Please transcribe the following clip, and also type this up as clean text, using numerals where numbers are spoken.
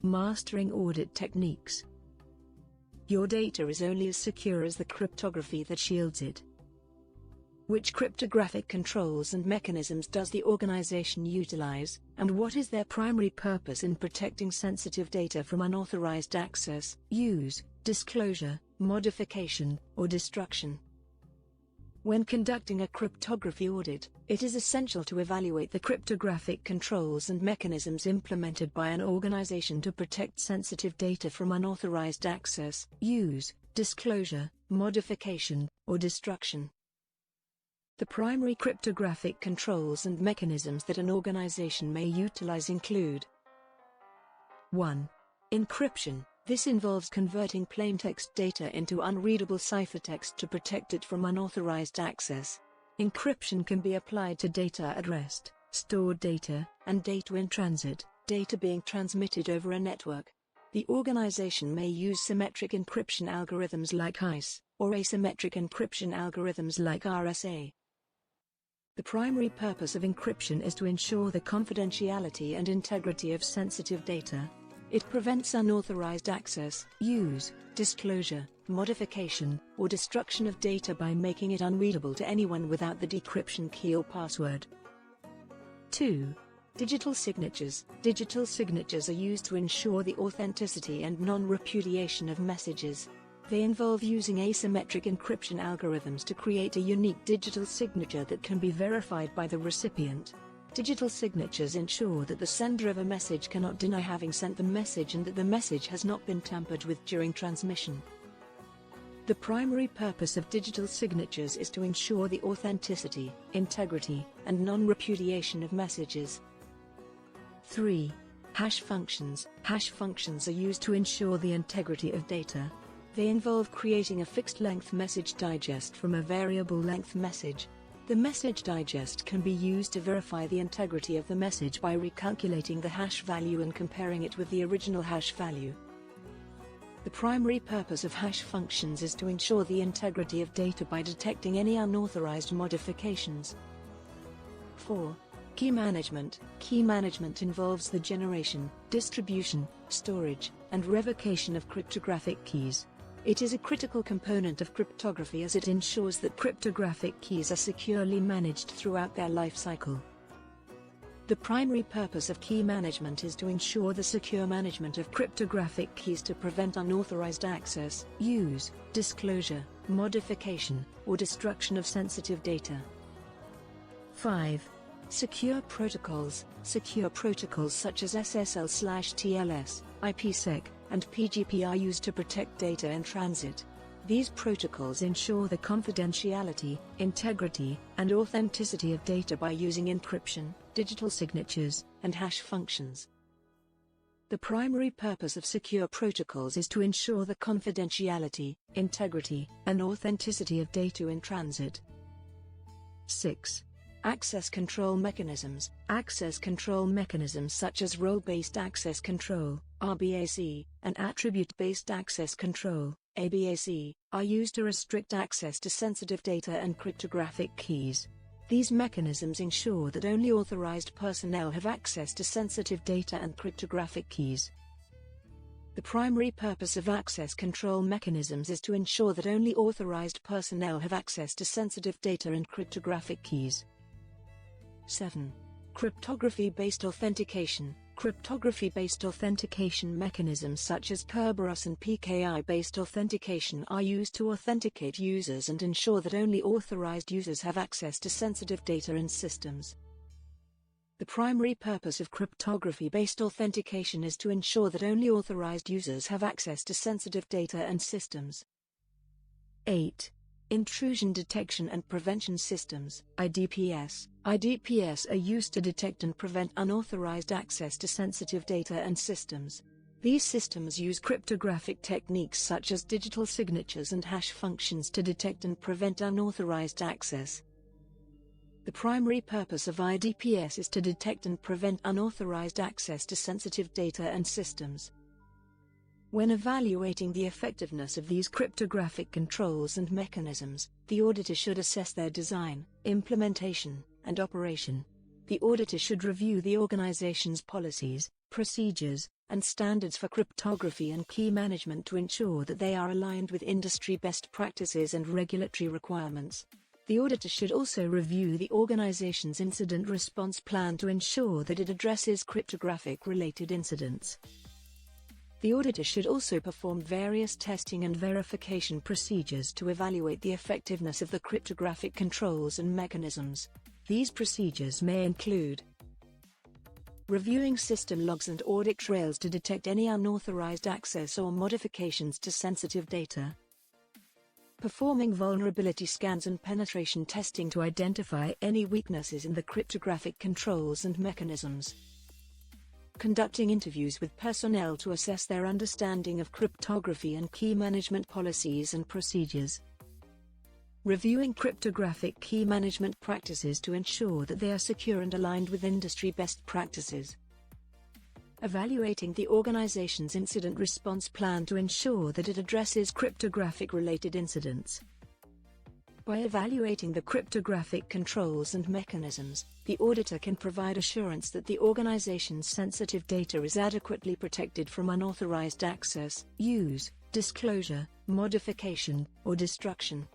Mastering audit techniques. Your data is only as secure as the cryptography that shields it. Which cryptographic controls and mechanisms does the organization utilize, and what is their primary purpose in protecting sensitive data from unauthorized access, use, disclosure, modification, or destruction? When conducting a cryptography audit, it is essential to evaluate the cryptographic controls and mechanisms implemented by an organization to protect sensitive data from unauthorized access, use, disclosure, modification, or destruction. The primary cryptographic controls and mechanisms that an organization may utilize include 1. Encryption. This involves converting plaintext data into unreadable ciphertext to protect it from unauthorized access. Encryption can be applied to data at rest, stored data, and data in transit, data being transmitted over a network. The organization may use symmetric encryption algorithms like ICE, or asymmetric encryption algorithms like RSA. The primary purpose of encryption is to ensure the confidentiality and integrity of sensitive data. It prevents unauthorized access, use, disclosure, modification, or destruction of data by making it unreadable to anyone without the decryption key or password. 2. Digital signatures. Digital signatures are used to ensure the authenticity and non-repudiation of messages. They involve using asymmetric encryption algorithms to create a unique digital signature that can be verified by the recipient. Digital signatures ensure that the sender of a message cannot deny having sent the message and that the message has not been tampered with during transmission. The primary purpose of digital signatures is to ensure the authenticity, integrity, and non-repudiation of messages. 3. Hash functions. Hash functions are used to ensure the integrity of data. They involve creating a fixed-length message digest from a variable-length message. The message digest can be used to verify the integrity of the message by recalculating the hash value and comparing it with the original hash value. The primary purpose of hash functions is to ensure the integrity of data by detecting any unauthorized modifications. 4. Key management. Key management involves the generation, distribution, storage, and revocation of cryptographic keys. It is a critical component of cryptography as it ensures that cryptographic keys are securely managed throughout their life cycle. The primary purpose of key management is to ensure the secure management of cryptographic keys to prevent unauthorized access, use, disclosure, modification, or destruction of sensitive data. 5. Secure protocols. Secure protocols such as SSL/TLS, IPsec, and PGP are used to protect data in transit. These protocols ensure the confidentiality, integrity, and authenticity of data by using encryption, digital signatures, and hash functions. The primary purpose of secure protocols is to ensure the confidentiality, integrity, and authenticity of data in transit. 6. Access control mechanisms. Access control mechanisms such as role-based access control, RBAC, and attribute-based access control, ABAC, are used to restrict access to sensitive data and cryptographic keys. These mechanisms ensure that only authorized personnel have access to sensitive data and cryptographic keys. The primary purpose of access control mechanisms is to ensure that only authorized personnel have access to sensitive data and cryptographic keys. 7. Cryptography-based authentication. Cryptography-based authentication mechanisms such as Kerberos and PKI-based authentication are used to authenticate users and ensure that only authorized users have access to sensitive data and systems. The primary purpose of cryptography-based authentication is to ensure that only authorized users have access to sensitive data and systems. 8. Intrusion detection and prevention systems, IDPS. IDPS are used to detect and prevent unauthorized access to sensitive data and systems. These systems use cryptographic techniques such as digital signatures and hash functions to detect and prevent unauthorized access. The primary purpose of IDPS is to detect and prevent unauthorized access to sensitive data and systems. When evaluating the effectiveness of these cryptographic controls and mechanisms, the auditor should assess their design, implementation, and operation. The auditor should review the organization's policies, procedures, and standards for cryptography and key management to ensure that they are aligned with industry best practices and regulatory requirements. The auditor should also review the organization's incident response plan to ensure that it addresses cryptographic-related incidents. The auditor should also perform various testing and verification procedures to evaluate the effectiveness of the cryptographic controls and mechanisms. These procedures may include reviewing system logs and audit trails to detect any unauthorized access or modifications to sensitive data, performing vulnerability scans and penetration testing to identify any weaknesses in the cryptographic controls and mechanisms, conducting interviews with personnel to assess their understanding of cryptography and key management policies and procedures, reviewing cryptographic key management practices to ensure that they are secure and aligned with industry best practices, evaluating the organization's incident response plan to ensure that it addresses cryptographic-related incidents. By evaluating the cryptographic controls and mechanisms, the auditor can provide assurance that the organization's sensitive data is adequately protected from unauthorized access, use, disclosure, modification, or destruction.